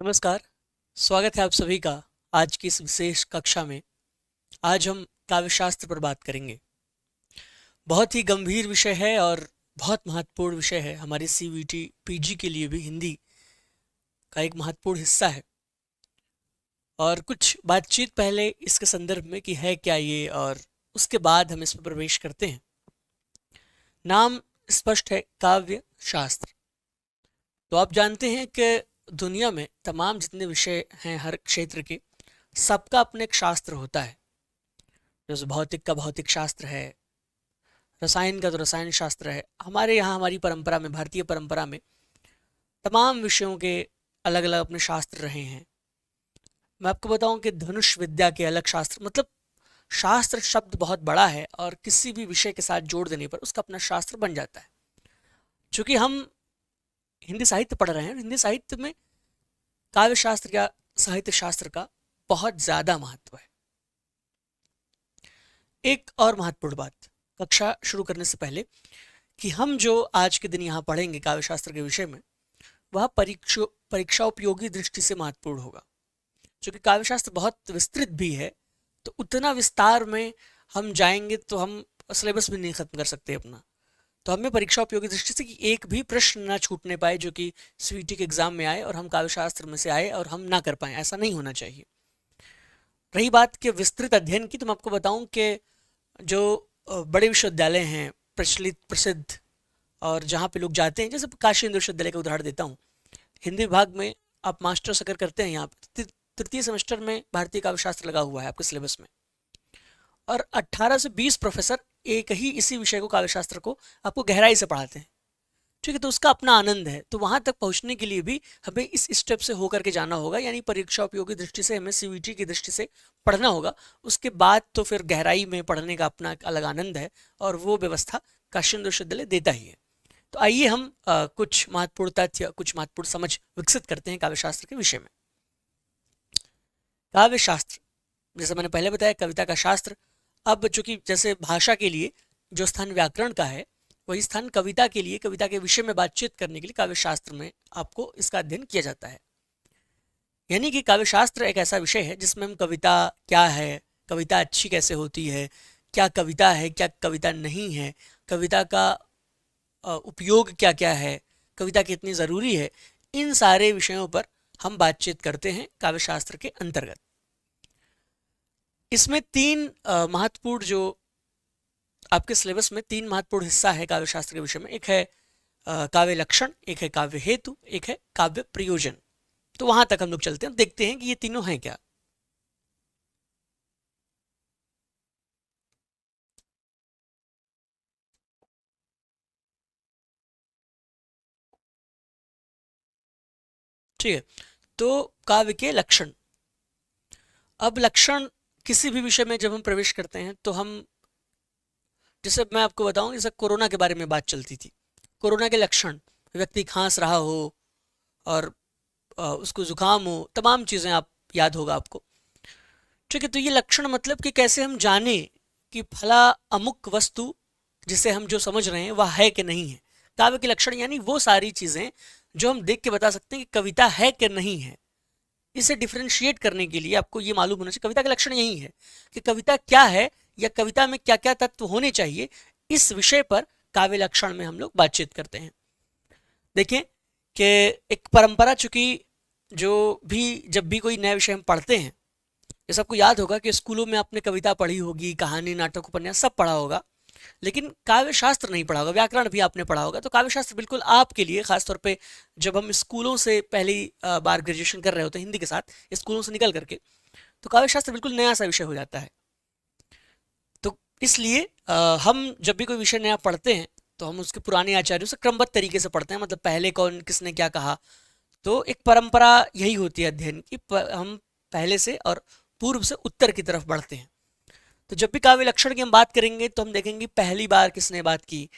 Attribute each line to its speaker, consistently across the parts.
Speaker 1: नमस्कार। स्वागत है आप सभी का आज की इस विशेष कक्षा में। आज हम काव्य शास्त्र पर बात करेंगे। बहुत ही गंभीर विषय है और बहुत महत्वपूर्ण विषय है। हमारी सीवीटी पीजी के लिए भी हिंदी का एक महत्वपूर्ण हिस्सा है। और कुछ बातचीत पहले इसके संदर्भ में कि है क्या ये, और उसके बाद हम इसमें प्रवेश करते हैं। नाम स्पष्ट है, काव्य शास्त्र। तो आप जानते हैं कि दुनिया में तमाम जितने विषय हैं हर क्षेत्र के, सबका अपने एक शास्त्र होता है। जैसे भौतिक का भौतिक शास्त्र है, रसायन का तो रसायन शास्त्र है। हमारे यहाँ हमारी परंपरा में, भारतीय परंपरा में तमाम विषयों के अलग अलग अपने शास्त्र रहे हैं। मैं आपको बताऊं कि धनुष विद्या के अलग शास्त्र, मतलब शास्त्र शब्द बहुत बड़ा है और किसी भी विषय के साथ जोड़ देने पर उसका अपना शास्त्र बन जाता है। चूंकि हम हिंदी साहित्य पढ़ रहे हैं, हिंदी साहित्य में काव्य शास्त्र या साहित्य शास्त्र का बहुत ज्यादा महत्व है। एक और महत्वपूर्ण बात कक्षा शुरू करने से पहले, कि हम जो आज के दिन यहाँ पढ़ेंगे काव्य शास्त्र के विषय में, वह परीक्षा उपयोगी दृष्टि से महत्वपूर्ण होगा। क्योंकि काव्य शास्त्र बहुत विस्तृत भी है, तो उतना विस्तार में हम जाएंगे तो हम सिलेबस भी नहीं खत्म कर सकते अपना। तो हमें परीक्षा उपयोगी दृष्टि से कि एक भी प्रश्न ना छूटने पाए जो कि सीईटी के एग्जाम में आए और हम काव्य शास्त्र में से आए और हम ना कर पाए, ऐसा नहीं होना चाहिए। रही बात के विस्तृत अध्ययन की, तो मैं आपको बताऊं कि जो बड़े विश्वविद्यालय हैं प्रचलित प्रसिद्ध और जहाँ पे लोग जाते हैं, जैसे काशी हिंदू विश्वविद्यालय का उदाहरण देता हूँ। हिंदी विभाग में आप मास्टर्स अगर करते हैं, यहाँ पे तृतीय सेमेस्टर में भारतीय काव्य शास्त्र लगा हुआ है आपके सिलेबस में, और 18 से 20 प्रोफेसर एक ही इसी विषय को, काव्य शास्त्र को, आपको गहराई से पढ़ाते हैं। ठीक है, तो उसका अपना आनंद है। तो वहां तक पहुंचने के लिए भी हमें इस स्टेप से होकर के जाना होगा, यानी परीक्षा उपयोगी दृष्टि से हमें सीवीटी की दृष्टि से पढ़ना होगा। उसके बाद तो फिर गहराई में पढ़ने का अपना एक अलग आनंद है, और वो व्यवस्था काशी हिंदू विश्वविद्यालय देता ही है। तो आइए हम कुछ महत्वपूर्ण तथ्य, कुछ महत्वपूर्ण समझ विकसित करते हैं काव्य शास्त्र के विषय में। काव्य शास्त्र, जैसे मैंने पहले बताया, कविता का शास्त्र। अब चूंकि जैसे भाषा के लिए जो स्थान व्याकरण का है, वही स्थान कविता के लिए, कविता के विषय में बातचीत करने के लिए काव्य शास्त्र में आपको इसका अध्ययन किया जाता है। यानी कि काव्य शास्त्र एक ऐसा विषय है जिसमें हम कविता क्या है, कविता अच्छी कैसे होती है, क्या कविता है, क्या कविता नहीं है, कविता का उपयोग क्या क्या है, कविता कितनी ज़रूरी है, इन सारे विषयों पर हम बातचीत करते हैं काव्य शास्त्र के अंतर्गत। इसमें तीन महत्वपूर्ण, जो आपके सिलेबस में तीन महत्वपूर्ण हिस्सा है काव्य शास्त्र के विषय में। एक है काव्य लक्षण, एक है काव्य हेतु, एक है काव्य प्रयोजन। तो वहां तक हम लोग चलते हैं, देखते हैं कि ये तीनों हैं क्या। ठीक है, तो काव्य के लक्षण। अब लक्षण किसी भी विषय में जब हम प्रवेश करते हैं तो हम, जैसे मैं आपको बताऊं, जैसे कोरोना के बारे में बात चलती थी, कोरोना के लक्षण, व्यक्ति खांस रहा हो और उसको जुकाम हो, तमाम चीज़ें आप याद होगा आपको। ठीक है, तो ये लक्षण मतलब कि कैसे हम जाने कि फला अमुक वस्तु जिसे हम जो समझ रहे हैं वह है कि नहीं है। काव्य के लक्षण यानी वो सारी चीज़ें जो हम देख के बता सकते हैं कि कविता है कि नहीं है। इसे डिफ्रेंशिएट करने के लिए आपको ये मालूम होना चाहिए, कविता का लक्षण यही है कि कविता क्या है या कविता में क्या क्या तत्व होने चाहिए। इस विषय पर काव्य लक्षण में हम लोग बातचीत करते हैं। देखें कि एक परंपरा, चूंकि जो भी जब भी कोई नया विषय हम पढ़ते हैं, ये सबको याद होगा कि स्कूलों में आपने कविता पढ़ी होगी, कहानी, नाटक, उपन्यास सब पढ़ा होगा, लेकिन काव्य शास्त्र नहीं पढ़ा होगा। व्याकरण भी आपने पढ़ा होगा। तो काव्य शास्त्र बिल्कुल आपके लिए, खासतौर पे जब हम स्कूलों से पहली बार ग्रेजुएशन कर रहे होते हैं हिंदी के साथ, स्कूलों से निकल करके, तो काव्य शास्त्र बिल्कुल नया सा विषय हो जाता है। तो इसलिए हम जब भी कोई विषय नया पढ़ते हैं तो हम उसके पुराने आचार्यों से क्रमबद्ध तरीके से पढ़ते हैं, मतलब पहले कौन किसने क्या कहा। तो एक परंपरा यही होती है अध्ययन की, हम पहले से और पूर्व से उत्तर की तरफ बढ़ते हैं। तो जब भी काव्य लक्षण की हम बात करेंगे तो हम देखेंगे पहली बार किसने बात की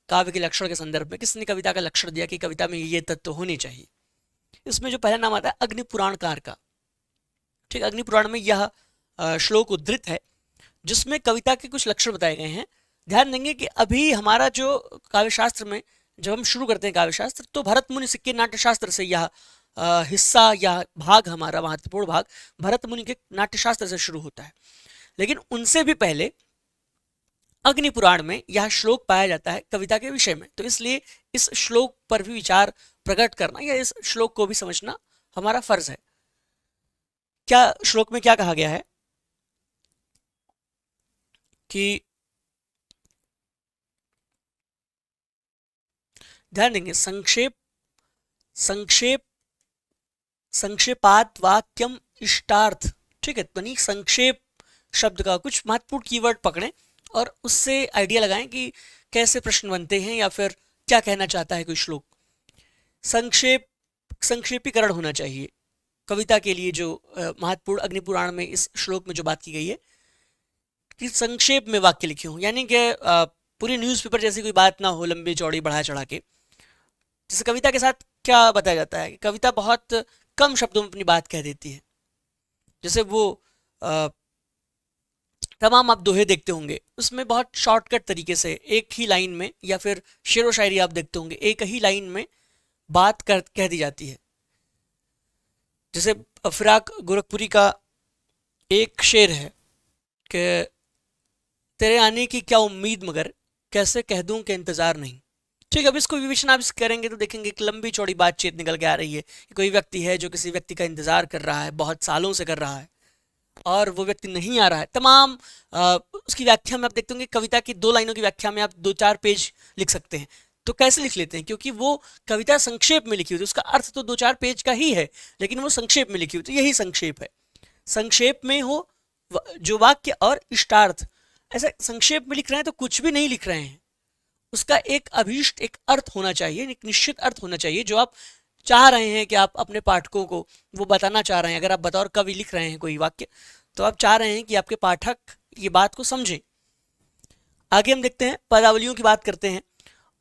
Speaker 1: काव्य के लक्षण के संदर्भ में, किसने कविता का लक्षण दिया कि कविता में ये तत्व होने चाहिए। इसमें जो पहला नाम आता है अग्नि पुराणकार का। ठीक, अग्नि पुराण में यह श्लोक उद्धृत है जिसमें कविता के कुछ लक्षण बताए गए हैं। ध्यान देंगे कि अभी हमारा जो काव्य शास्त्र में जब हम शुरू करते हैं काव्य शास्त्र, तो भरत मुनि सिक्के नाट्य शास्त्र से यह हिस्सा या भाग, हमारा महत्वपूर्ण भाग भरत मुनि के नाट्यशास्त्र से शुरू होता है। लेकिन उनसे भी पहले अग्नि पुराण में यह श्लोक पाया जाता है कविता के विषय में, तो इसलिए इस श्लोक पर भी विचार प्रकट करना या इस श्लोक को भी समझना हमारा फर्ज है। क्या श्लोक में क्या कहा गया है कि ध्यान देंगे, संक्षेप संक्षेप संक्षेपात वाक्यम इष्टार्थ, ठीक है। तो नहीं, संक्षेप शब्द का कुछ महत्वपूर्ण कीवर्ड पकड़ें और उससे आइडिया लगाएं कि कैसे प्रश्न बनते हैं या फिर क्या कहना चाहता है कोई श्लोक। संक्षेपीकरण होना चाहिए कविता के लिए। जो महत्वपूर्ण अग्नि पुराण में इस श्लोक में जो बात की गई है कि संक्षेप में वाक्य लिखे हों, यानी कि पूरी न्यूज़पेपर जैसी कोई बात ना हो लंबी चौड़ी बढ़ा चढ़ा के। जैसे कविता के साथ क्या बताया जाता है कि कविता बहुत कम शब्दों में अपनी बात कह देती है। जैसे वो तमाम आप दोहे देखते होंगे, उसमें बहुत शॉर्टकट तरीके से एक ही लाइन में, या फिर शेर व शायरी आप देखते होंगे एक ही लाइन में बात कह दी जाती है। जैसे फिराक गोरखपुरी का एक शेर है कि तेरे आने की क्या उम्मीद मगर कैसे कह दूं कि इंतजार नहीं। ठीक है, अब इसको विवेचना आप करेंगे तो देखेंगे एक लंबी चौड़ी बातचीत निकल के आ रही है कि कोई व्यक्ति है जो किसी व्यक्ति का इंतजार कर रहा है, बहुत सालों से कर रहा है और वो व्यक्ति नहीं आ रहा है। तमाम उसकी व्याख्या में आप देखते होंगे, कविता की 2 लाइनों की व्याख्या में आप 2-4 पेज लिख सकते हैं। तो कैसे लिख लेते हैं? क्योंकि वो कविता संक्षेप में लिखी हुई थी, उसका अर्थ तो 2-4 पेज का ही है, लेकिन वो संक्षेप में लिखी हुई, तो यही संक्षेप है। संक्षेप में हो जो वाक्य और इष्टार्थ, ऐसा संक्षेप में लिख रहे हैं तो कुछ भी नहीं लिख रहे हैं, उसका एक अभीष्ट, एक अर्थ होना चाहिए, एक निश्चित अर्थ होना चाहिए जो आप चाह रहे हैं कि आप अपने पाठकों को वो बताना चाह रहे हैं। अगर आप बतौर कवि लिख रहे हैं कोई वाक्य, तो आप चाह रहे हैं कि आपके पाठक ये बात को समझें। आगे हम देखते हैं, पदावलियों की बात करते हैं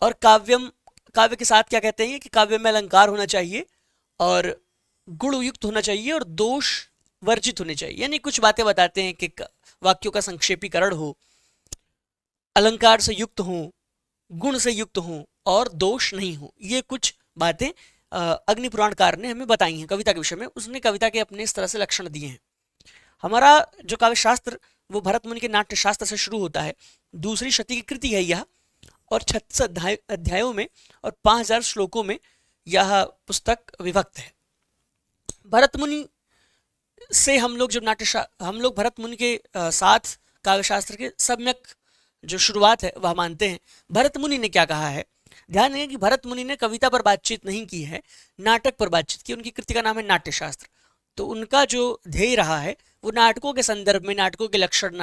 Speaker 1: और काव्य के साथ क्या कहते हैं कि काव्य में अलंकार होना चाहिए और गुण युक्त होना चाहिए और दोष वर्जित होने चाहिए। यानी कुछ बातें बताते हैं कि वाक्यों का संक्षेपीकरण हो, अलंकार से युक्त हो, गुण से युक्त हो और दोष नहीं हो। ये कुछ बातें अग्नि पुराणकार ने हमें बताई हैं कविता के विषय में। उसने कविता के अपने इस तरह से लक्षण दिए हैं। हमारा जो काव्य शास्त्र वो भरत मुनि के नाट्य शास्त्र से शुरू होता है। 2री शती की कृति है यह और 36 अध्यायों में और 5000 श्लोकों में यह पुस्तक विभक्त है। भरत मुनि से हम लोग जब हम लोग भरत मुनि के साथ काव्य शास्त्र के सम्यक जो शुरुआत है वह मानते हैं। भरत मुनि ने क्या कहा है? ध्यान दें कि भरत मुनि ने कविता पर बातचीत नहीं की है, नाटक पर बातचीत की। उनकी कृति का नाम है नाट्यशास्त्र। तो उनका जो ध्येय रहा है वो नाटकों के संदर्भ में, नाटकों के लक्षण,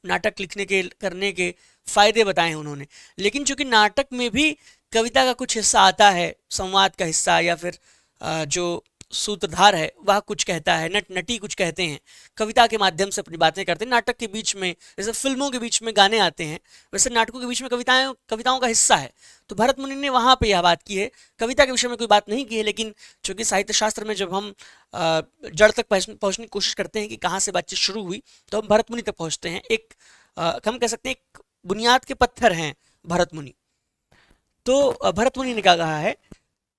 Speaker 1: नाटक लिखने के करने के फायदे बताए हैं उन्होंने। लेकिन चूंकि नाटक में भी कविता का कुछ हिस्सा आता है, संवाद का हिस्सा, या फिर जो सूत्रधार है वह कुछ कहता है, नटी कुछ कहते हैं, कविता के माध्यम से अपनी बातें करते हैं। नाटक के बीच में, जैसे फिल्मों के बीच में गाने आते हैं, वैसे नाटकों के बीच में कविताओं का हिस्सा है। तो भरत मुनि ने वहाँ पे यह बात की है। कविता के विषय में कोई बात नहीं की है, लेकिन चूंकि साहित्य शास्त्र में जब हम जड़ तक पहुँचने की कोशिश करते हैं कि कहाँ से बातचीत शुरू हुई, तो हम भरत मुनि तक पहुँचते हैं। हम कह सकते हैं एक बुनियाद के पत्थर हैं भरत मुनि। तो भरत मुनि ने क्या कहा है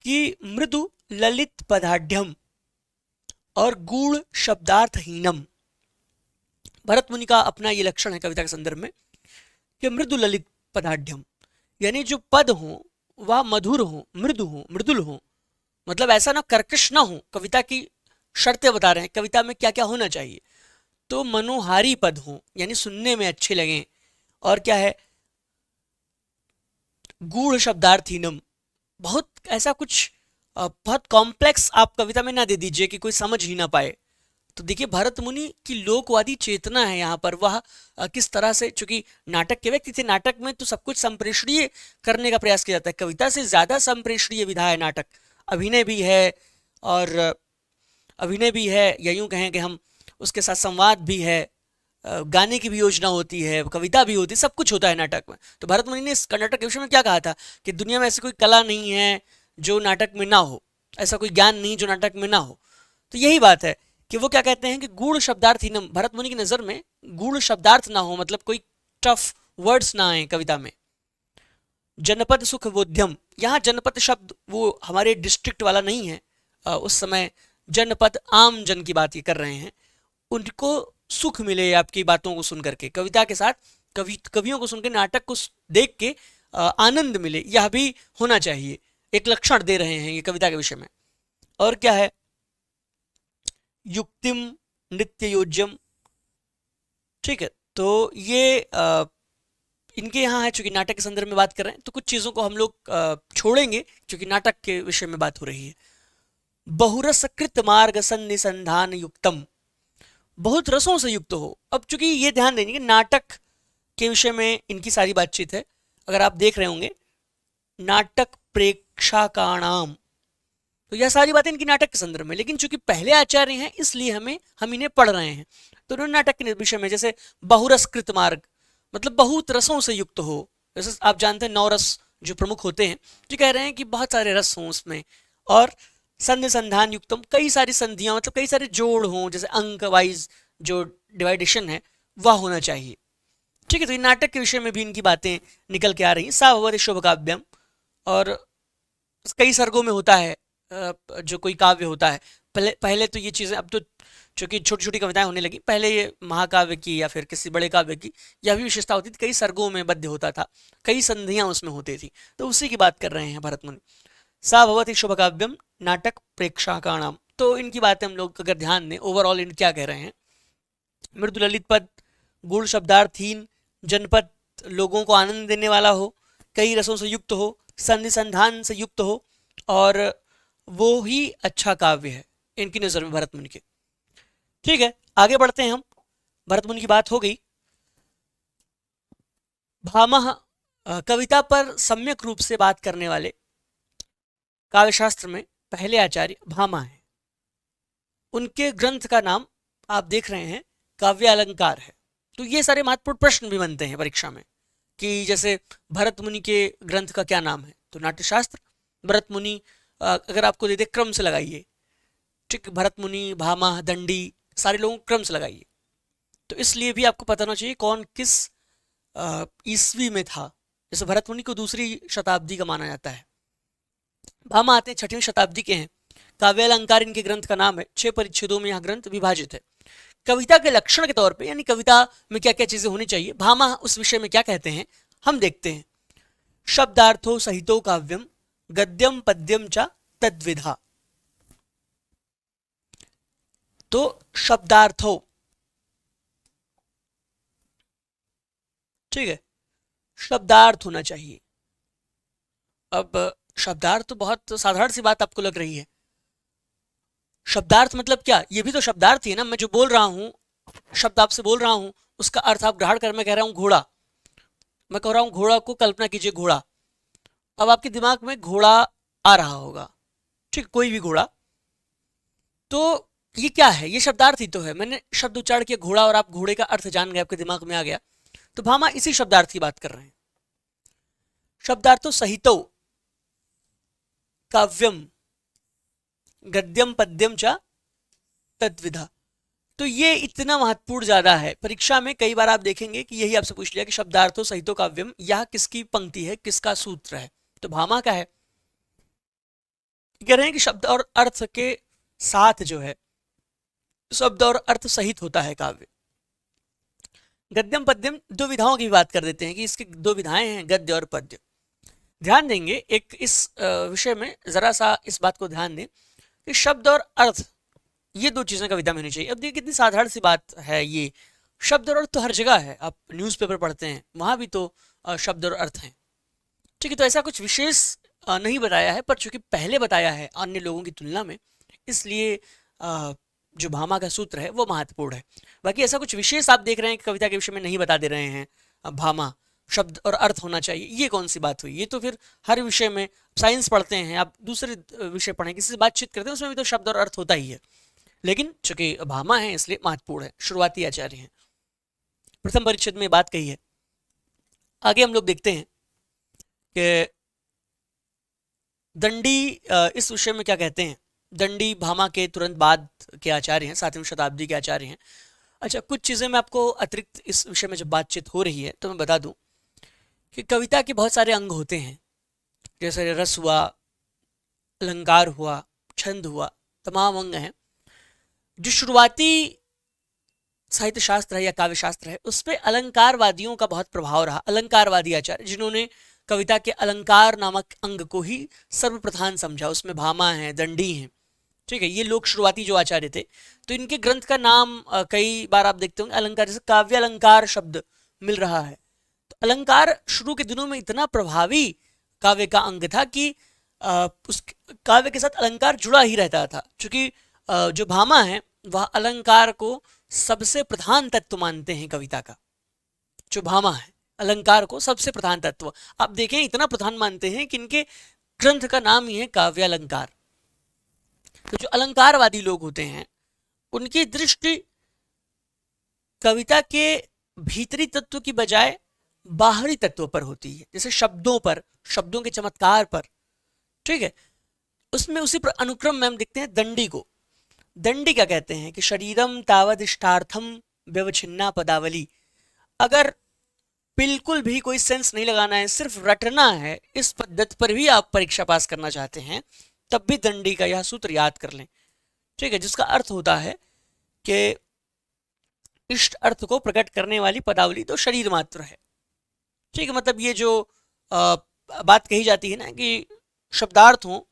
Speaker 1: कि मृदु ललित पदाढ़्यम और गूढ़ शब्दार्थहीनम। भरत मुनि का अपना ये लक्षण है कविता के संदर्भ में कि मृदु ललित पदाढ़्यम, यानी जो पद हो वह मधुर हो, मृदुल हो, मतलब ऐसा ना कर्कश ना हो। कविता की शर्तें बता रहे हैं, कविता में क्या क्या होना चाहिए। तो मनोहारी पद हो, यानी सुनने में अच्छे लगें। और क्या है? गूढ़ शब्दार्थहीनम, बहुत ऐसा कुछ बहुत कॉम्प्लेक्स आप कविता में ना दे दीजिए कि कोई समझ ही ना पाए। तो देखिए भरत मुनि की लोकवादी चेतना है यहाँ पर। वह किस तरह से, चूंकि नाटक के व्यक्ति थे, नाटक में तो सब कुछ संप्रेषणीय करने का प्रयास किया जाता है। कविता से ज्यादा संप्रेषणीय विधा है नाटक। अभिनय भी है, और अभिनय भी है या यूं कहें कि हम उसके साथ संवाद भी है, गाने की भी योजना होती है, कविता भी होती है, सब कुछ होता है नाटक में। तो भरत मुनि ने इस नाटक के विषय में क्या कहा था कि दुनिया में ऐसी कोई कला नहीं है जो नाटक में ना हो, ऐसा कोई ज्ञान नहीं जो नाटक में ना हो। तो यही बात है कि वो क्या कहते हैं कि गूढ़ शब्दार्थहीनम, भरत मुनि की नजर में गूढ़ शब्दार्थ ना हो, मतलब कोई टफ वर्ड्स ना आए कविता में। जनपद सुख बोध्यम, यहाँ जनपद शब्द वो हमारे डिस्ट्रिक्ट वाला नहीं है, उस समय जनपद आम जन की बात ये कर रहे हैं, उनको सुख मिले आपकी बातों को सुन करके, कविता के साथ कवियों को सुनकर, नाटक को देख के आनंद मिले, यह भी होना चाहिए। एक लक्षण दे रहे हैं ये कविता के विषय में। और क्या है, युक्तिम नित्य योज्यम, ठीक है। तो ये इनके यहाँ है, चूंकि नाटक के संदर्भ में बात कर रहे हैं तो कुछ चीजों को हम लोग छोड़ेंगे क्योंकि नाटक के विषय में बात हो रही है। बहुरसकृत मार्ग सन्निसंधान युक्तम, बहुत रसों से युक्त हो। अब चूंकि ये ध्यान देंगे कि नाटक के विषय में इनकी सारी बातचीत है, अगर आप देख रहे होंगे नाटक प्रेक्षकाणाम, तो यह सारी बातें इनकी नाटक के संदर्भ में, लेकिन चूंकि पहले आचार्य हैं इसलिए हम इन्हें पढ़ रहे हैं। तो उन्होंने नाटक के विषय में, जैसे बहुरसकृत मार्ग मतलब बहुत रसों से युक्त हो, जैसे आप जानते हैं 9 रस जो प्रमुख होते हैं, जो कह रहे हैं कि बहुत सारे रस हों उसमें। और संधिसंधान युक्तम, कई सारी संधियां मतलब कई सारे जोड़ हों, जैसे अंक वाइज जो डिवाइडेशन है वह होना चाहिए, ठीक है। तो ये नाटक के विषय में भी इनकी बातें निकल के आ रही हैं। सा भवति शुभ काव्यम, और कई सर्गों में होता है जो कोई काव्य होता है। पहले तो ये चीज़ें, अब तो चूंकि छोटी छोटी कविताएं होने लगी, पहले ये महाकाव्य की या फिर किसी बड़े काव्य की यह भी विशेषता होती थी, कई सर्गों में बद्ध होता था, कई संधियां उसमें होती थी, तो उसी की बात कर रहे हैं भरत मुनि। सा भवति शुभ काव्यम नाटक प्रेक्षकाणाम, तो इनकी बातें हम लोग अगर ध्यान दें, ओवरऑल इन क्या कह रहे हैं, मृदु ललित पद, गुण शब्दार्थहीन, जनपद लोगों को आनंद देने वाला हो, कई रसों से युक्त हो, संधिसंधान से युक्त हो, और वो ही अच्छा काव्य है इनकी नजर में भरत मुनि के। ठीक है, आगे बढ़ते हैं हम। भरत मुनि की बात हो गई। भामह कविता पर सम्यक रूप से बात करने वाले काव्यशास्त्र में पहले आचार्य भामा हैं। उनके ग्रंथ का नाम आप देख रहे हैं काव्य अलंकार है। तो ये सारे महत्वपूर्ण प्रश्न भी बनते हैं परीक्षा में कि जैसे भरत मुनि के ग्रंथ का क्या नाम है, तो नाट्यशास्त्र। भरत मुनि अगर आपको दे दे क्रम से लगाइए, ठीक, भरत मुनि, भामा, दंडी, सारे लोगों को क्रम से लगाइए। तो इसलिए भी आपको पता होना चाहिए कौन किस ईस्वी में था। जैसे भरत मुनि को 2री शताब्दी का माना जाता है, भामा आते हैं 6वीं शताब्दी के हैं। काव्य अलंकार इनके ग्रंथ का नाम है। 6 परिच्छेदों में यह ग्रंथ विभाजित है। कविता के लक्षण के तौर पे, यानी कविता में क्या क्या चीजें होनी चाहिए, भामा उस विषय में क्या कहते हैं हम देखते हैं। शब्दार्थो सहितो काव्यम गद्यम पद्यम च तद्विधा। तो शब्दार्थो, ठीक है, शब्दार्थ होना चाहिए। अब शब्दार्थ तो बहुत साधारण सी बात आपको लग रही है। शब्दार्थ मतलब क्या, ये भी तो शब्दार्थ ही है ना। मैं जो बोल रहा हूं, शब्द आपसे बोल रहा हूं, उसका अर्थ आप ग्रहण कर, मैं कह रहा हूं घोड़ा, मैं कह रहा हूं घोड़ा को कल्पना कीजिए घोड़ा। अब आपके दिमाग में घोड़ा आ रहा होगा, ठीक, कोई भी घोड़ा। तो ये क्या है, ये शब्दार्थ ही तो है। मैंने शब्द उच्चारण किया घोड़ा और आप घोड़े का अर्थ जान गए, आपके दिमाग में आ गया। तो भामा इसी शब्दार्थ की बात कर रहे हैं। शब्दार्थो सहितो काव्यम गद्यम पद्यम च तद्विधा। तो ये इतना महत्वपूर्ण ज्यादा है। परीक्षा में कई बार आप देखेंगे कि यही आपसे पूछ लिया कि शब्दार्थो सहितो काव्यम, यह किसकी पंक्ति है, किसका सूत्र है, तो भामा का है। कह रहे हैं कि शब्द और अर्थ के साथ जो है, शब्द और अर्थ सहित होता है काव्य। गद्यम पद्यम, 2 विधाओं की बात कर देते हैं कि इसकी 2 विधाएं हैं, गद्य और पद्य। ध्यान देंगे एक इस विषय में, जरा सा इस बात को ध्यान दें कि शब्द और अर्थ, ये 2 चीजें कविता में होनी चाहिए। अब देखिए कितनी साधारण सी बात है ये। शब्द और अर्थ तो हर जगह है, आप न्यूज़पेपर पढ़ते हैं वहां भी तो शब्द और अर्थ हैं, ठीक है। तो ऐसा कुछ विशेष नहीं बताया है, पर चूंकि पहले बताया है अन्य लोगों की तुलना में, इसलिए जो भामा का सूत्र है वो महत्वपूर्ण है। बाकी ऐसा कुछ विशेष आप देख रहे हैं कि कविता के विषय में नहीं बता दे रहे हैं भामा शब्द और अर्थ होना चाहिए, ये कौन सी बात हुई। ये तो फिर हर विषय में, साइंस पढ़ते हैं आप, दूसरे विषय पढ़ें, किसी से बातचीत करते हैं, उसमें भी तो शब्द और अर्थ होता ही है। लेकिन चूंकि भामा है इसलिए महत्वपूर्ण है, शुरुआती आचार्य हैं, प्रथम परिच्छेद में बात कही है। आगे हम लोग देखते हैं कि दंडी इस विषय में क्या कहते हैं। दंडी भामा के तुरंत बाद के आचार्य हैं, 7वीं शताब्दी के आचार्य हैं। अच्छा, कुछ चीज़ें मैं आपको अतिरिक्त इस विषय में जब बातचीत हो रही है तो मैं बता दूं कि कविता के बहुत सारे अंग होते हैं, जैसे रस हुआ, अलंकार हुआ, छंद हुआ, तमाम अंग हैं। जो शुरुआती साहित्य शास्त्र है या काव्य शास्त्र है उस पर अलंकारवादियों का बहुत प्रभाव रहा। अलंकारवादी आचार्य जिन्होंने कविता के अलंकार नामक अंग को ही सर्वप्रधान समझा, उसमें भामा है, दंडी है, ठीक है, ये लोग शुरुआती जो आचार्य थे। तो इनके ग्रंथ का नाम कई बार आप देखते होंगे अलंकार, जैसे काव्य अलंकार शब्द मिल रहा है। तो अलंकार शुरू के दिनों में इतना प्रभावी काव्य का अंग था कि उस काव्य के साथ अलंकार जुड़ा ही रहता था, क्योंकि जो भामा है वह अलंकार को सबसे प्रधान तत्व मानते हैं कविता का। जो भामा है अलंकार को सबसे प्रधान तत्व, आप देखें इतना प्रधान मानते हैं कि इनके ग्रंथ का नाम ही है काव्य अलंकार। तो जो अलंकारवादी लोग होते हैं उनकी दृष्टि कविता के भीतरी तत्व की बजाय बाहरी तत्व पर होती है, जैसे शब्दों पर, शब्दों के चमत्कार पर, ठीक है। उसमें उसी पर अनुक्रम में हम देखते हैं दंडी को। दंडी क्या कहते हैं कि शरीरम तावदिष्टार्थम व्यवच्छिन्ना पदावली। अगर बिल्कुल भी कोई सेंस नहीं लगाना है, सिर्फ रटना है, इस पद्धति पर भी आप परीक्षा पास करना चाहते हैं, तब भी दंडी का यह सूत्र याद कर लें, ठीक है, जिसका अर्थ होता है कि इष्ट अर्थ को प्रकट करने वाली पदावली तो शरीर मात्र है, ठीक है। मतलब ये जो बात कही जाती है ना कि शब्दार्थ हो,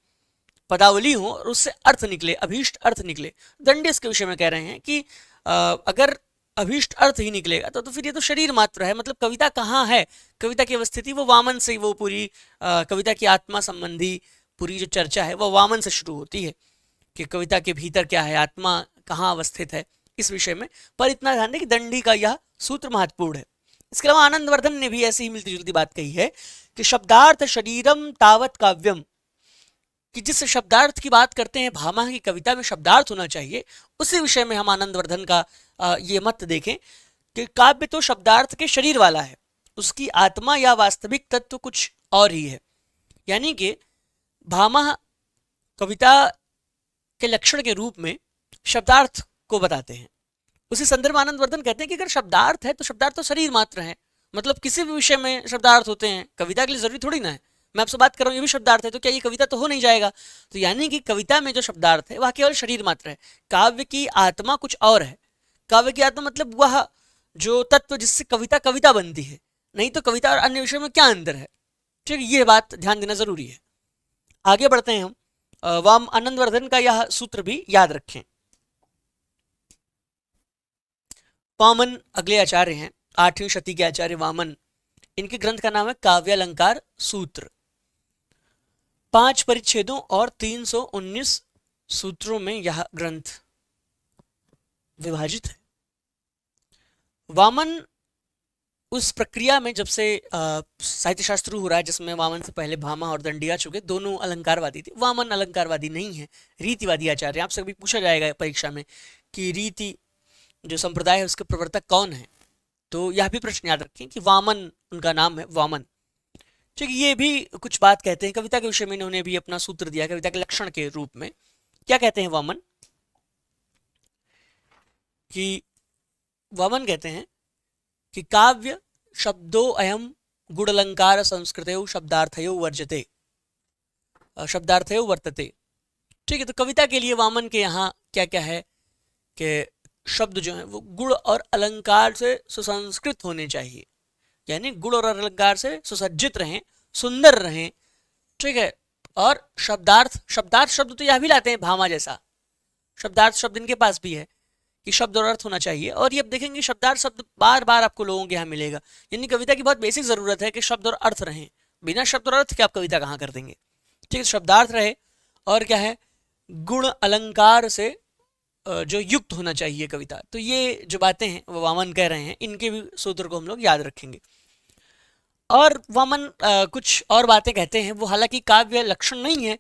Speaker 1: पदावली हो और उससे अर्थ निकले, अभीष्ट अर्थ निकले। दंडी इसके विषय में कह रहे हैं कि अगर अभीष्ट अर्थ ही निकलेगा तो फिर ये तो शरीर मात्र है। मतलब कविता कहाँ है, कविता की अवस्थिति वो वामन से ही, वो पूरी कविता की आत्मा संबंधी पूरी जो चर्चा है वो वामन से शुरू होती है कि कविता के भीतर क्या है, आत्मा कहाँ अवस्थित है, इस विषय में। पर इतना ध्यान दें कि दंडी का यह सूत्र महत्वपूर्ण है। इसके अलावा आनंदवर्धन ने भी ऐसी ही मिलती जुलती बात कही है कि शब्दार्थ शरीरम तावत काव्यम, कि जिस शब्दार्थ की बात करते हैं भामा की कविता में शब्दार्थ होना चाहिए, उसी विषय में हम आनंदवर्धन का ये मत देखें कि काव्य तो शब्दार्थ के शरीर वाला है, उसकी आत्मा या वास्तविक तत्व कुछ और ही है। यानी कि भामा कविता के लक्षण के रूप में शब्दार्थ को बताते हैं। उसी संदर्भ में आनंदवर्धन कहते हैं कि अगर शब्दार्थ है तो शब्दार्थ तो शरीर मात्र है। मतलब किसी भी विषय में शब्दार्थ होते हैं, कविता के लिए जरूरी थोड़ी ना है। मैं आपसे बात कर रहा हूँ ये भी शब्दार्थ है, तो क्या ये कविता तो हो नहीं जाएगा? तो यानी कि कविता में जो शब्दार्थ है वह केवल शरीर मात्र है, काव्य की आत्मा कुछ और है। काव्य की आत्मा मतलब वह जो तत्व जिससे कविता कविता बनती है, नहीं तो कविता और अन्य विषयों में क्या अंतर है, ठीक है। ये बात ध्यान देना जरूरी है। आगे बढ़ते हैं हम, वाम आनंदवर्धन का यह सूत्र भी याद रखें। वामन अगले आचार्य हैं, 8वीं शती के आचार्य वामन। इनके ग्रंथ का नाम है काव्य अलंकार सूत्र। 5 परिच्छेदों और 319 सूत्रों में यह ग्रंथ विभाजित है। वामन उस प्रक्रिया में, जब से साहित्य शास्त्र शुरू हो रहा है, जिसमें वामन से पहले भामा और दंडी आ चुके, दोनों अलंकारवादी थे। वामन अलंकारवादी नहीं है, रीतिवादी आचार्य। आपसे कभी पूछा जाएगा परीक्षा में कि रीति जो संप्रदाय है उसके प्रवर्तक कौन है, तो यह भी प्रश्न याद रखें कि वामन उनका नाम है, वामन, ठीक है। ये भी कुछ बात कहते हैं कविता के विषय में, इन्होंने भी अपना सूत्र दिया कविता के लक्षण के रूप में। क्या कहते हैं वामन? कि वामन कहते हैं कि काव्य शब्दो अयम गुणलंकार संस्कृतयो शब्दार्थयो वर्जते, शब्दार्थयो वर्तते, ठीक है। तो कविता के लिए वामन के यहाँ क्या क्या है कि शब्द जो है वो गुण और अलंकार से सुसंस्कृत होने चाहिए, यानी गुण और अलंकार से सुसज्जित रहें, सुंदर रहें, ठीक है। और शब्दार्थ, शब्दार्थ शब्द तो यह भी लाते हैं भामा जैसा, शब्दार्थ शब्द इनके पास भी है कि शब्द और अर्थ होना चाहिए। और ये अब देखेंगे शब्दार्थ शब्द बार बार आपको लोगों के यहाँ मिलेगा, यानी कविता की बहुत बेसिक जरूरत है कि शब्द और अर्थ रहें। बिना शब्द और अर्थ के आप कविता कहाँ कर देंगे, ठीक है। शब्दार्थ रहे और क्या है, गुण अलंकार से जो युक्त होना चाहिए कविता। तो ये जो बातें हैं वो वामन कह रहे हैं, इनके भी सूत्र को हम लोग याद रखेंगे। और वामन कुछ और बातें कहते हैं, वो हालांकि काव्य लक्षण नहीं है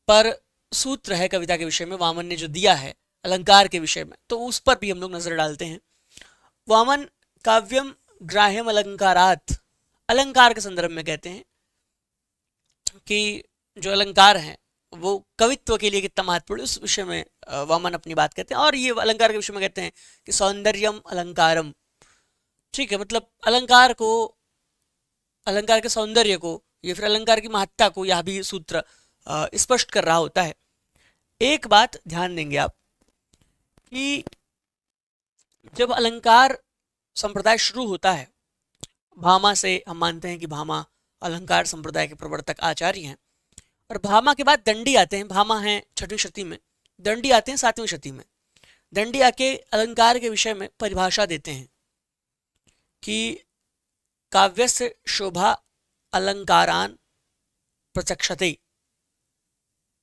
Speaker 1: पर सूत्र है कविता के विषय में, वामन ने जो दिया है अलंकार के विषय में, तो उस पर भी हम लोग नजर डालते हैं। वामन काव्यम ग्राह्यम अलंकारात, अलंकार के संदर्भ में कहते हैं कि जो अलंकार है वो कवित्व के लिए कितना महत्वपूर्ण, उस विषय में वामन अपनी बात कहते हैं। और ये अलंकार के विषय में कहते हैं कि सौंदर्यम अलंकारम, ठीक है। मतलब अलंकार को, अलंकार के सौंदर्य को या फिर अलंकार की महत्ता को यह भी सूत्र स्पष्ट कर रहा होता है। एक बात ध्यान देंगे आप कि जब अलंकार संप्रदाय शुरू होता है, भामा से हम मानते हैं कि भामा अलंकार संप्रदाय के प्रवर्तक आचार्य हैं, और भामा के बाद दंडी आते हैं। भामा हैं 6वीं शती में, दंडी आते हैं 7वीं शती में। दंडी आके अलंकार के विषय में परिभाषा देते हैं कि काव्यस्य शोभा अलंकारान प्रचक्षते।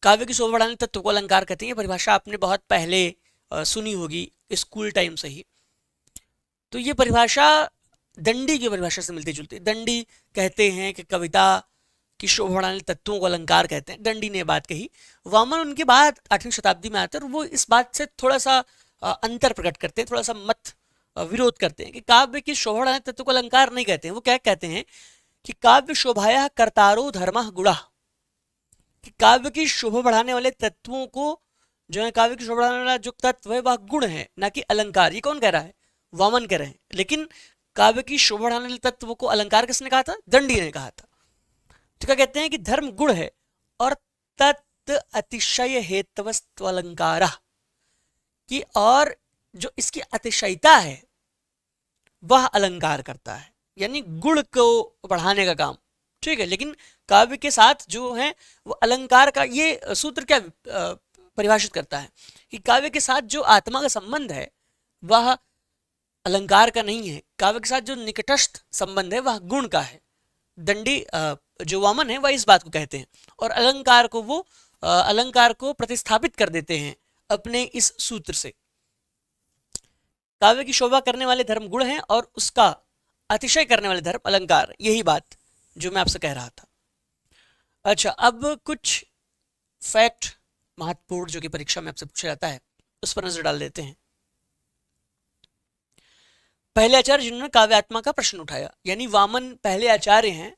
Speaker 1: काव्य की शोभा बढ़ाने तत्व को अलंकार कहते हैं। ये परिभाषा आपने बहुत पहले सुनी होगी स्कूल टाइम से ही। तो ये परिभाषा दंडी की परिभाषा से मिलती जुलती। दंडी कहते हैं कि कविता की शोभा बढ़ाने तत्वों को अलंकार कहते हैं, दंडी ने बात कही। वामन उनके बाद 8वीं शताब्दी में आते हैं और वो इस बात से थोड़ा सा अंतर प्रकट करते हैं, थोड़ा सा मत विरोध करते हैं कि काव्य की शोभा बढ़ाने तत्व को अलंकार नहीं कहते हैं। वो क्या कहते हैं कि काव्य शोभाया कर्तारो धर्मः गुणः, कि काव्य की शोभा बढ़ाने वाले तत्वों को, जो है काव्य की शोभा बढ़ाने वाला जो तत्व है वह गुण है, ना कि अलंकार। ये कौन कह रहा है? वामन कह रहे हैं। लेकिन काव्य की शोभा बढ़ाने वाले तत्व को अलंकार किसने कहा था? दंडी ने कहा था। तो क्या कहते हैं कि धर्म गुण है और तत् अतिशय हेतवस्तु अलंकार, कि और जो इसकी अतिशयता है वह अलंकार करता है, यानी गुण को बढ़ाने का काम। ठीक है, लेकिन काव्य के साथ जो है वो अलंकार का ये सूत्र क्या परिभाषित करता है कि काव्य के साथ जो आत्मा का संबंध है वह अलंकार का नहीं है, काव्य के साथ जो निकटस्थ संबंध है वह गुण का है। दंडी जो वामन है वह इस बात को कहते हैं और अलंकार को प्रतिस्थापित कर देते हैं अपने इस सूत्र से। काव्य की शोभा करने वाले धर्म गुण हैं और उसका अतिशय करने वाले धर्म अलंकार। यही बात जो मैं आपसे कह रहा था। अच्छा, अब कुछ फैक्ट महत्वपूर्ण जो कि परीक्षा में आपसे पूछा जाता है उस पर नजर डाल देते हैं। पहले आचार्य जिन्होंने काव्यात्मा का प्रश्न उठाया, यानी वामन पहले आचार्य हैं,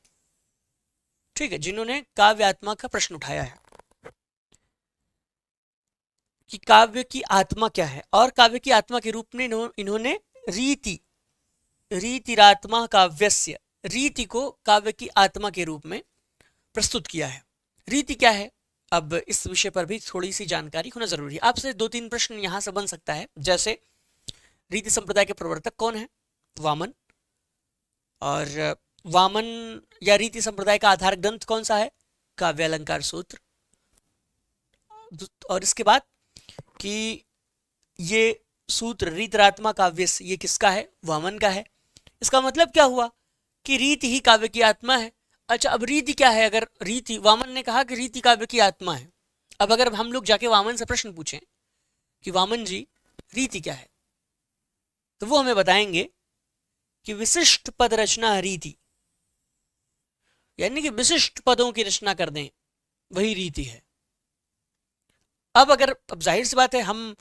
Speaker 1: ठीक है, जिन्होंने काव्यात्मा का प्रश्न उठाया है कि काव्य की आत्मा क्या है। और काव्य की आत्मा के रूप में इन्होंने रीतिरात्मा काव्यस्य, रीति को काव्य की आत्मा के रूप में प्रस्तुत किया है। रीति क्या है, अब इस विषय पर भी थोड़ी सी जानकारी होना जरूरी है। आपसे 2-3 प्रश्न यहां से बन सकता है, जैसे रीति संप्रदाय के प्रवर्तक कौन है? वामन। और वामन या रीति संप्रदाय का आधार ग्रंथ कौन सा है? काव्य अलंकार सूत्र। और इसके बाद कि ये सूत्र रीतरात्मा काव्य ये किसका है? वामन का है। इसका मतलब क्या हुआ कि रीति ही काव्य की आत्मा है। अच्छा, अब रीति क्या है? अगर रीति, वामन ने कहा कि रीति काव्य की आत्मा है, अब अगर हम लोग जाके वामन से प्रश्न पूछें कि वामन जी रीति क्या है, तो वो हमें बताएंगे कि विशिष्ट पद रचना रीति, यानी कि विशिष्ट पदों की रचना कर दें, वही रीति है। अब जाहिर सी बात है, हम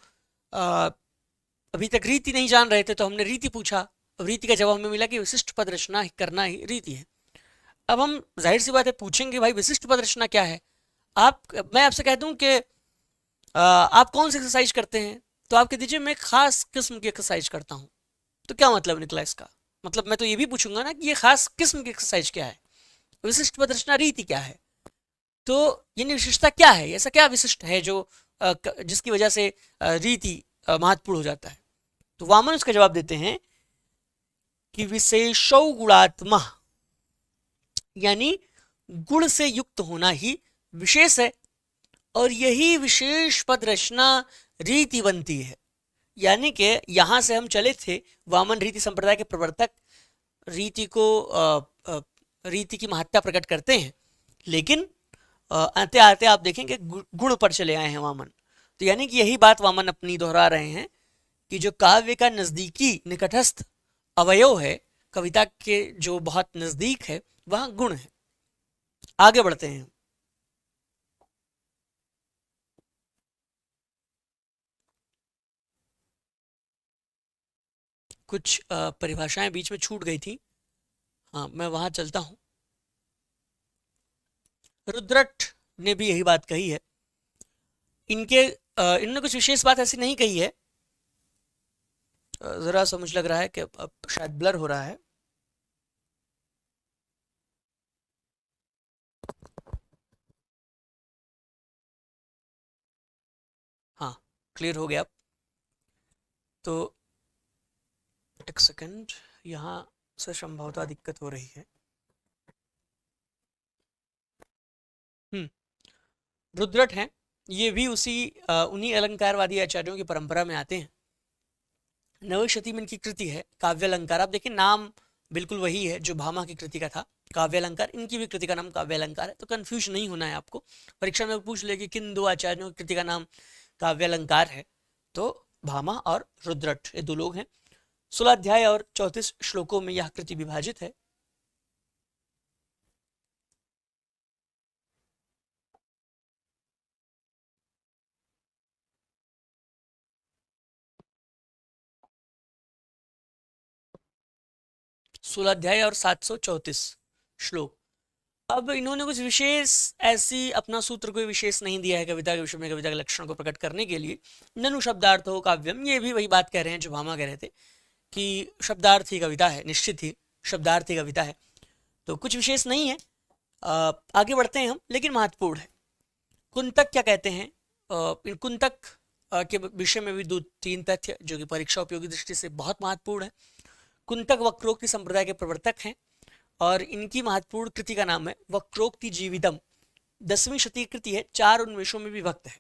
Speaker 1: अभी तक रीति नहीं जान रहे थे तो हमने रीति पूछा, अब रीति का जवाब हमें मिला कि विशिष्ट पद रचना करना ही रीति है। अब हम जाहिर सी बात है पूछेंगे भाई विशिष्ट पद रचना क्या है। मैं आपसे कह दूं कि आप कौन सी एक्सरसाइज करते हैं, तो आप कह दीजिए मैं खास किस्म की एक्सरसाइज करता हूं। तो क्या मतलब निकला इसका? मतलब मैं तो ये भी पूछूंगा ना कि ये खास किस्म की एक्सरसाइज क्या है, विशिष्ट पद रचना रीति क्या है। तो यानी विशिष्टता क्या है, ऐसा क्या विशिष्ट है जो जिसकी वजह से रीति महत्वपूर्ण हो जाता है। तो वामन उसका जवाब देते हैं कि विशेषौ गुणात्मा, यानी गुण से युक्त होना ही विशेष है और यही विशेष पद रचना रीति बनती है। यानी कि यहां से हम चले थे, वामन रीति संप्रदाय के प्रवर्तक रीति की महत्ता प्रकट करते हैं, लेकिन आते आते आप देखेंगे गुण पर चले आए हैं वामन। तो यानी कि यही बात वामन अपनी दोहरा रहे हैं कि जो काव्य का नजदीकी निकटस्थ अवयव है, कविता के जो बहुत नजदीक है, वह गुण है। आगे बढ़ते हैं। कुछ परिभाषाएं बीच में छूट गई थी, हाँ मैं वहां चलता हूं। रुद्रट ने भी यही बात कही है। इन्होंने कुछ विशेष बात ऐसी नहीं कही है, जरा सा मुझे लग रहा है कि अब शायद ब्लर हो रहा है। क्लियर हो गया। तो एक सेकंड, यहाँ से संभवतः दिक्कत हो रही है। रुद्रट हैं, ये भी उन्हीं अलंकारवादी आचार्यों की परंपरा में आते हैं। नवी शती में इनकी कृति है काव्यालंकार। आप देखिए नाम बिल्कुल वही है जो भामा की कृति का था, काव्यालंकार। इनकी भी कृति का नाम काव्यालंकार है, तो कंफ्यूज नहीं होना है आपको। परीक्षा में पूछ ले कि किन दो आचार्यों की कृति का नाम काव्यालंकार है, तो भामा और रुद्रट ये दो लोग हैं। 16 अध्याय और 34 श्लोकों में यह कृति विभाजित है। सोलह अध्याय और 734 श्लोक। अब इन्होंने कुछ विशेष ऐसी अपना सूत्र कोई विशेष नहीं दिया है कविता के विषय में, कविता के लक्षण को प्रकट करने के लिए। ननु शब्दार्थ हो काव्यम, ये भी वही बात कह रहे हैं जो भामा कह रहे थे कि शब्दार्थ ही कविता है, निश्चित ही शब्दार्थ ही कविता है, तो कुछ विशेष नहीं है। आगे बढ़ते हैं हम, लेकिन महत्वपूर्ण है। कुंतक क्या कहते हैं? कुंतक के विषय में भी 2-3 तथ्य जो कि परीक्षा उपयोगी दृष्टि से बहुत महत्वपूर्ण है। कुंतक वक्रोक्ति संप्रदाय के प्रवर्तक हैं और इनकी महत्वपूर्ण कृति का नाम है वक्रोक्ति जीवितम। 10वीं शती कृति है, 4 उन्मेषों में विभक्त है।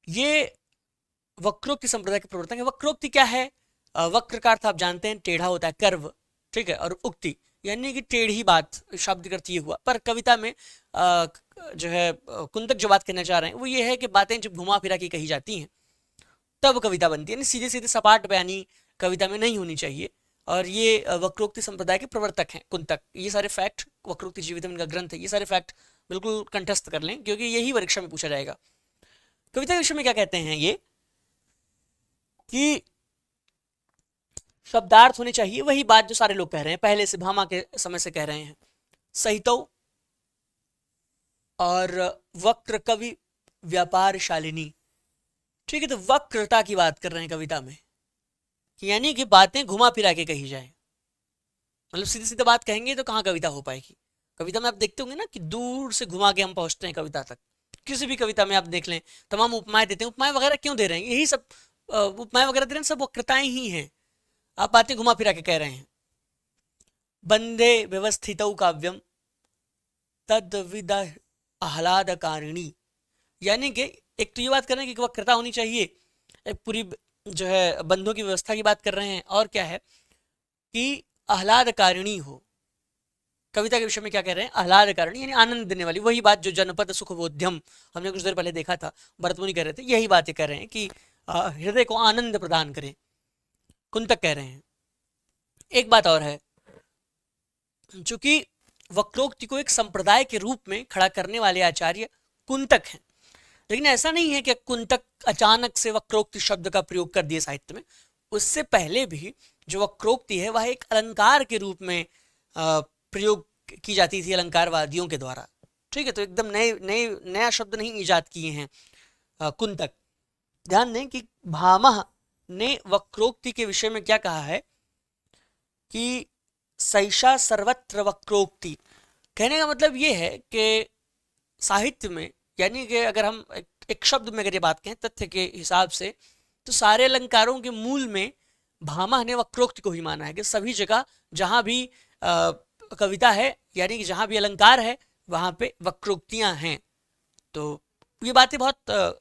Speaker 1: ये वक्रोक्ति संप्रदाय के प्रवर्तक है। वक्रोक्ति क्या है? वक्र का अर्थ आप जानते हैं टेढ़ा होता है, कर्व, ठीक है, और उक्ति यानी कि टेढ़ी बात, शब्द का अर्थ ये हुआ। पर कविता में जो है कुंतक जो बात कहना चाह रहे हैं वो ये है कि बातें जब घुमा फिरा की कही जाती हैं तब कविता बनती है, यानी सीधे सीधे सपाट बयानी कविता में नहीं होनी चाहिए। और ये वक्रोक्ति संप्रदाय के प्रवर्तक हैं कुंतक। ये सारे फैक्ट, वक्रोक्ति जीवितम इनका ग्रंथ है, ये सारे फैक्ट बिल्कुल कंठस्थ कर लें क्योंकि यही परीक्षा में पूछा जाएगा। कविता के विषय में क्या कहते हैं ये कि शब्दार्थ होने चाहिए, वही बात जो सारे लोग कह रहे हैं, पहले से भामा के समय से कह रहे हैं। सहितो और वक्र कवि व्यापार शालिनी, ठीक है, तो वक्रता की बात कर रहे हैं कविता में, यानी कि बातें घुमा फिरा के कही जाए। मतलब सीधी सीधी बात कहेंगे तो कहाँ कविता हो पाएगी। कविता में आप देखते होंगे ना कि दूर से घुमा के हम पहुंचते हैं कविता तक। किसी भी कविता में आप देख लें, तमाम उपमाएं देते हैं। उपमाएं वगैरह क्यों दे रहे हैं? यही सब उपमाएं वगैरह दे रहे हैं, सब वक्रताएं ही हैं। आप बातें घुमा फिरा के कह रहे हैं। बंदे व्यवस्थित काव्यम तद विद आह्लादकारिणी, यानी कि एक तो ये बात कर रहे हैं कि वक्रता होनी चाहिए, एक पूरी जो है बंधों की व्यवस्था की बात कर रहे हैं, और क्या है कि आह्लादकारिणी हो। कविता के विषय में क्या कह रहे हैं? आह्लादकारिणी यानी आनंद देने वाली। वही बात जो जनपद सुखबोध्यम हमने कुछ देर पहले देखा था, भरतमुनि कह रहे थे, यही बातें कह रहे हैं कि हृदय को आनंद प्रदान करें, कुंतक कह रहे हैं। एक बात और है, चूंकि वक्रोक्ति को एक संप्रदाय के रूप में खड़ा करने वाले आचार्य कुंतक हैं, लेकिन ऐसा नहीं है कि कुंतक अचानक से वक्रोक्ति शब्द का प्रयोग कर दिए साहित्य में। उससे पहले भी जो वक्रोक्ति है वह एक अलंकार के रूप में प्रयोग की जाती थी अलंकारवादियों के द्वारा, ठीक है। तो एकदम नया शब्द नहीं इजाद किए हैं कुंतक। ध्यान दें कि भामा ने वक्रोक्ति के विषय में क्या कहा है कि सैषा सर्वत्र वक्रोक्ति। कहने का मतलब ये है कि साहित्य में, यानी कि अगर हम एक शब्द में अगर ये बात कहें तथ्य के हिसाब से, तो सारे अलंकारों के मूल में भामा ने वक्रोक्ति को ही माना है कि सभी जगह जहां भी कविता है, यानी कि जहां भी अलंकार है वहां पे वक्रोक्तियां हैं। तो ये बातें बहुत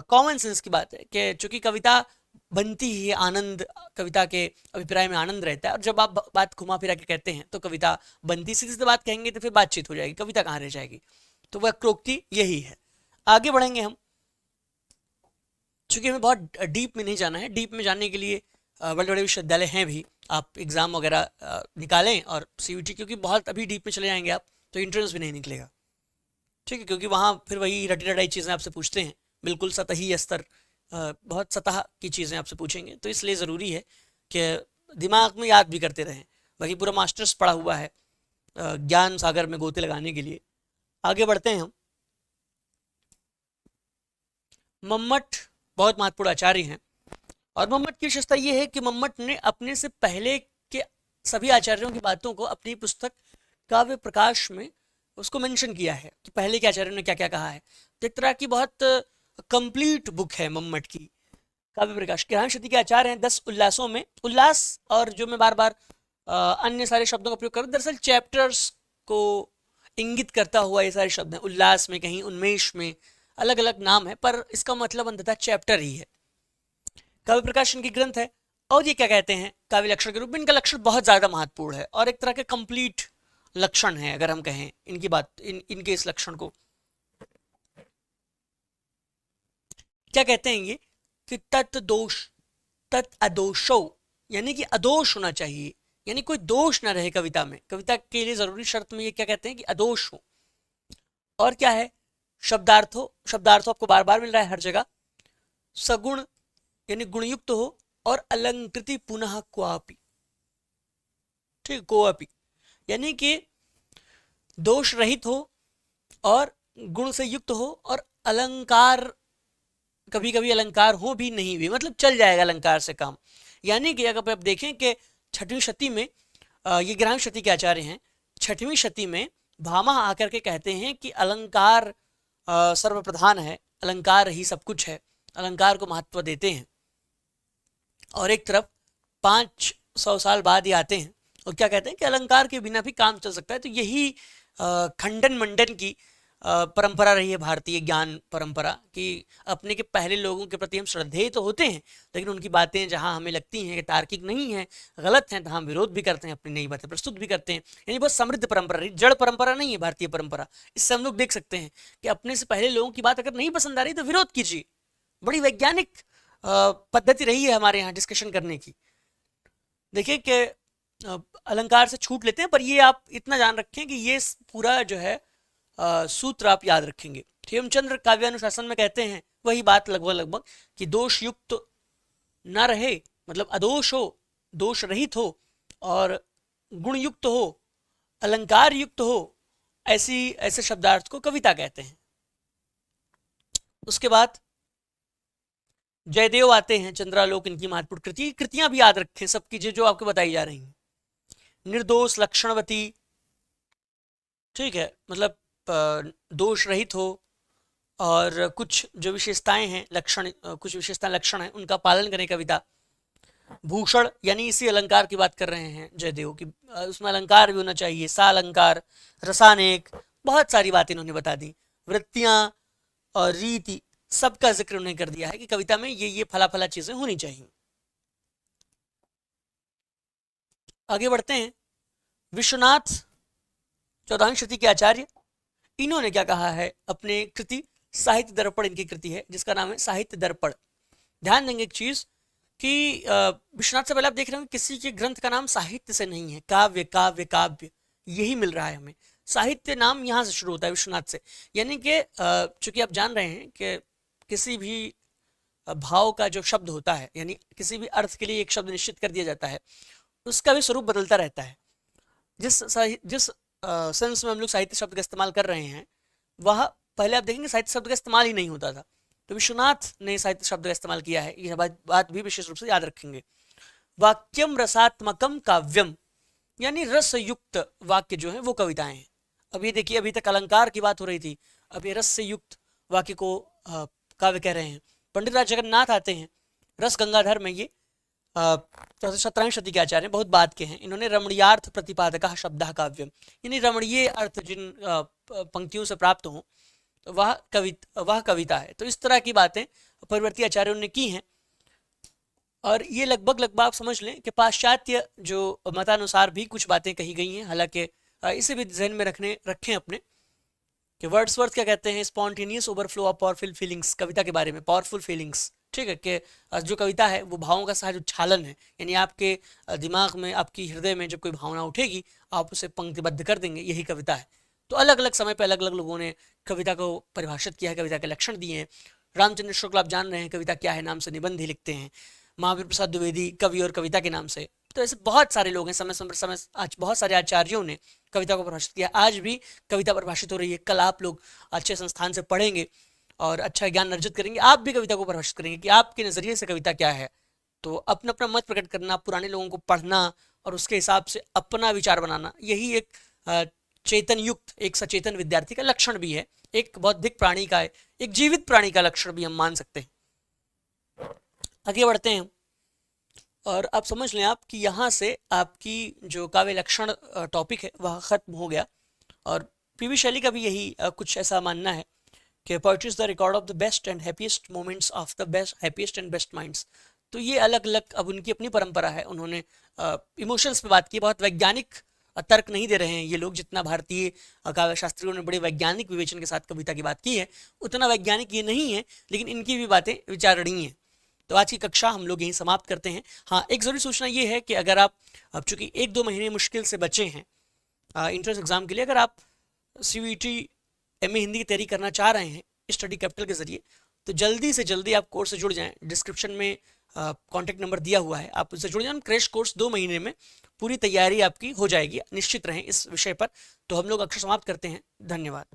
Speaker 1: कॉमन सेंस की बात है कि चूंकि कविता बनती ही है, आनंद, कविता के अभिप्राय में आनंद रहता है, और जब आप बात घुमा फिरा के कहते हैं तो कविता बनती। सीधी सीधी बात कहेंगे तो फिर बातचीत हो जाएगी, कविता कहाँ रह जाएगी। तो वक्रोक्ति यही है। आगे बढ़ेंगे हम, चूंकि हमें बहुत डीप में नहीं जाना है। डीप में जाने के लिए बड़े बड़े विश्वविद्यालय हैं भी, आप एग्जाम वगैरह निकालें और सीयूटी, क्योंकि बहुत अभी डीप में चले जाएंगे आप तो एंट्रेंस भी नहीं निकलेगा, ठीक है, क्योंकि वहाँ फिर वही रटी रटाई चीज़ें आपसे पूछते हैं, बिल्कुल सतही स्तर, बहुत सतह की चीज़ें आपसे पूछेंगे। तो इसलिए ज़रूरी है कि दिमाग में याद भी करते रहें। बाकी पूरा मास्टर्स पड़ा हुआ है ज्ञान सागर में गोते लगाने के लिए। आगे बढ़ते हैं हम। मम्मट बहुत महत्वपूर्ण आचार्य हैं, और मम्मट की विशेषता ये है कि मम्मट ने अपने से पहले के सभी आचार्यों की बातों को अपनी पुस्तक काव्य प्रकाश में उसको मेंशन किया है कि पहले के आचार्यों ने क्या क्या कहा है। तो एक तरह की बहुत कंप्लीट बुक है मम्मट की काव्य प्रकाश। ग्रहण शती के आचार्य हैं 10 उल्लासों में। उल्लास और जो मैं बार बार अन्य सारे शब्दों का प्रयोग करूँ, दरअसल चैप्टर्स को इंगित करता हुआ ये सारे शब्द हैं। उल्लास में, कहीं उन्मेष में, अलग अलग नाम है, पर इसका मतलब अंततः चैप्टर ही है। काव्य प्रकाश इनकी ग्रंथ है। और ये क्या कहते हैं, काव्य लक्षण के रूप में इनका लक्षण बहुत ज्यादा महत्वपूर्ण है और एक तरह के कंप्लीट लक्षण है। अगर हम कहें इनकी बात, इनके इस लक्षण को क्या कहते हैं ये, कि तत् दोष तत् अदोषो, यानी कि अदोष होना चाहिए, यानी कोई दोष ना रहे कविता में। कविता के लिए जरूरी शर्त में ये क्या कहते हैं कि अदोष हो। और क्या है, शब्दार्थो, शब्दार्थो आपको बार बार मिल रहा है हर जगह। सगुण यानी गुणयुक्त हो, और अलंकृति पुनः क्वापि, ठीक, कोअपि, यानी कि दोष रहित हो और गुण से युक्त हो, और अलंकार, कभी कभी अलंकार हो भी नहीं भी, मतलब चल जाएगा अलंकार से काम। यानी कि अगर आप देखें कि 6वीं शती में ये ग्राम शती के आचार्य हैं, 6वीं शती में भामा आकर के कहते हैं कि अलंकार सर्वप्रधान है, अलंकार ही सब कुछ है, अलंकार को महत्व देते हैं। और एक तरफ 500 साल बाद ये आते हैं और क्या कहते हैं कि अलंकार के बिना भी काम चल सकता है। तो यही खंडन मंडन की परंपरा रही है भारतीय ज्ञान परंपरा, कि अपने के पहले लोगों के प्रति हम श्रद्धेय तो होते हैं, लेकिन उनकी बातें जहां हमें लगती हैं कि तार्किक नहीं है, गलत हैं, तो हम विरोध भी करते हैं, अपनी नई बातें प्रस्तुत भी करते हैं। यानी बहुत समृद्ध परंपरा रही, जड़ परंपरा नहीं है भारतीय परंपरा। इससे हम लोग देख सकते हैं कि अपने से पहले लोगों की बात अगर नहीं पसंद आ रही तो विरोध कीजिए। बड़ी वैज्ञानिक पद्धति रही है हमारे यहाँ डिस्कशन करने की। देखिए कि अलंकार से छूट लेते हैं, पर ये आप इतना जान रखें कि ये पूरा जो है सूत्र आप याद रखेंगे। हेमचंद्र काव्यानुशासन में कहते हैं वही बात लगभग कि दोष युक्त ना रहे, मतलब अदोष हो, दोष रहित हो, और गुण युक्त हो, अलंकार युक्त हो, ऐसे शब्दार्थ को कविता कहते हैं। उसके बाद जयदेव आते हैं, चंद्रालोक इनकी महत्वपूर्ण कृति। कृतियां भी याद रखें सबकी जो आपको बताई जा रही हैं। निर्दोष लक्षणवती, ठीक है, मतलब दोष रहित हो, और कुछ जो विशेषताएं हैं, लक्षण, कुछ विशेषता लक्षण हैं, उनका पालन करें कविता। भूषण यानी इसी अलंकार की बात कर रहे हैं जयदेव की, उसमें अलंकार भी होना चाहिए, सा अलंकार, रसानेक, बहुत सारी बातें इन्होंने बता दी। वृत्तियां और रीति, सबका जिक्र उन्होंने कर दिया है कि कविता में ये फला फला चीजें होनी चाहिए। आगे बढ़ते हैं। विश्वनाथ 14वीं शती के आचार्य, इन्होंने क्या कहा है अपने कृति, साहित्य दर्पण इनकी कृति है जिसका नाम है साहित्य दर्पण। ध्यान देंगे एक चीज कि विश्वनाथ से पहले आप देख रहे हैं किसी के ग्रंथ का नाम साहित्य से नहीं है, काव्य काव्य काव्य यही मिल रहा है हमें। साहित्य नाम यहाँ से शुरू होता है विश्वनाथ से, यानी कि चूंकि आप जान रहे हैं कि किसी भी भाव का जो शब्द होता है, यानी किसी भी अर्थ के लिए एक शब्द निश्चित कर दिया जाता है, उसका भी स्वरूप बदलता रहता है। जिस सेंस में हम लोग साहित्य शब्द का इस्तेमाल कर रहे हैं, वह पहले आप देखेंगे साहित्य शब्द का इस्तेमाल ही नहीं होता था, तो विश्वनाथ ने साहित्य शब्द का इस्तेमाल किया है। यह बात भी विशेष रूप से याद रखेंगे। वाक्यम रसात्मकम काव्यम, यानी रस युक्त वाक्य जो है वो कविताएं हैं। अब ये देखिए, अभी तक अलंकार की बात हो रही थी, अब ये रस से युक्त वाक्य को काव्य कह रहे हैं। पंडित राज जगन्नाथ आते हैं रस गंगाधर में, ये 17वीं शती के आचार्य, बहुत बात के हैं। इन्होंने रमणीयार्थ प्रतिपादक शब्द काव्यम, यानी रमणीय अर्थ जिन पंक्तियों से प्राप्त हो वह कविता है। तो इस तरह की बातें परिवर्ती आचार्यों ने की हैं, और ये लगभग आप समझ लें कि पाश्चात्य जो मतानुसार भी कुछ बातें कही गई हैं। हालांकि इसे भी ध्यान में रखें अपने, कि वर्ड्सवर्थ क्या कहते हैं, spontaneous overflow of powerful feelings, कविता के बारे में, पावरफुल फीलिंग्स, ठीक है, कि जो कविता है वो भावों का सहज उच्छालन है, यानी आपके दिमाग में, आपकी हृदय में जब कोई भावना उठेगी आप उसे पंक्तिबद्ध कर देंगे, यही कविता है। तो अलग अलग समय पर अलग अलग लोगों ने कविता को परिभाषित किया है, कविता के लक्षण दिए हैं। रामचंद्र शुक्ल आप जान रहे हैं कविता क्या है, नाम से निबंध ही लिखते हैं। महावीर प्रसाद द्विवेदी कवि और कविता के नाम से। तो ऐसे बहुत सारे लोग हैं, समय आज बहुत सारे आचार्यों ने कविता को परिभाषित किया। आज भी कविता परिभाषित हो रही है। कल आप लोग अच्छे संस्थान से पढ़ेंगे और अच्छा ज्ञान अर्जित करेंगे, आप भी कविता को परिभाषित करेंगे कि आपके नजरिए से कविता क्या है। तो अपना अपना मत प्रकट करना, पुराने लोगों को पढ़ना और उसके हिसाब से अपना विचार बनाना, यही एक चेतन युक्त एक सचेतन विद्यार्थी का लक्षण भी है, एक बौद्धिक प्राणी का है, एक जीवित प्राणी का लक्षण भी हम मान सकते हैं। आगे बढ़ते हैं और आप समझ लें आप कि यहाँ से आपकी जो काव्य लक्षण टॉपिक है वह खत्म हो गया। और पीवी शैली का भी यही कुछ ऐसा मानना है कि poetry is the record of the best and happiest moments of the best happiest and best minds. तो ये अलग अलग अब उनकी अपनी परंपरा है, उन्होंने इमोशंस पे बात की, बहुत वैज्ञानिक तर्क नहीं दे रहे हैं ये लोग। जितना भारतीय काव्य शास्त्रियों ने बड़े वैज्ञानिक विवेचन के साथ कविता की बात की है, उतना वैज्ञानिक ये नहीं है, लेकिन इनकी भी बातें विचारणीय हैं। तो आज की कक्षा हम लोग यहीं समाप्त करते हैं। हाँ, एक ज़रूरी सूचना ये है कि अगर आप अब चूंकि 1-2 महीने मुश्किल से बचे हैं इंट्रेंस एग्जाम के लिए, अगर आप CVT MA हिंदी की तैयारी करना चाह रहे हैं स्टडी कैपिटल के जरिए, तो जल्दी से जल्दी आप कोर्स से जुड़ जाएं। डिस्क्रिप्शन में कॉन्टैक्ट नंबर दिया हुआ है, आप उससे जुड़ जाएं। क्रैश कोर्स 2 महीने में पूरी तैयारी आपकी हो जाएगी, निश्चित रहें इस विषय पर। तो हम लोग अक्षर समाप्त करते हैं। धन्यवाद।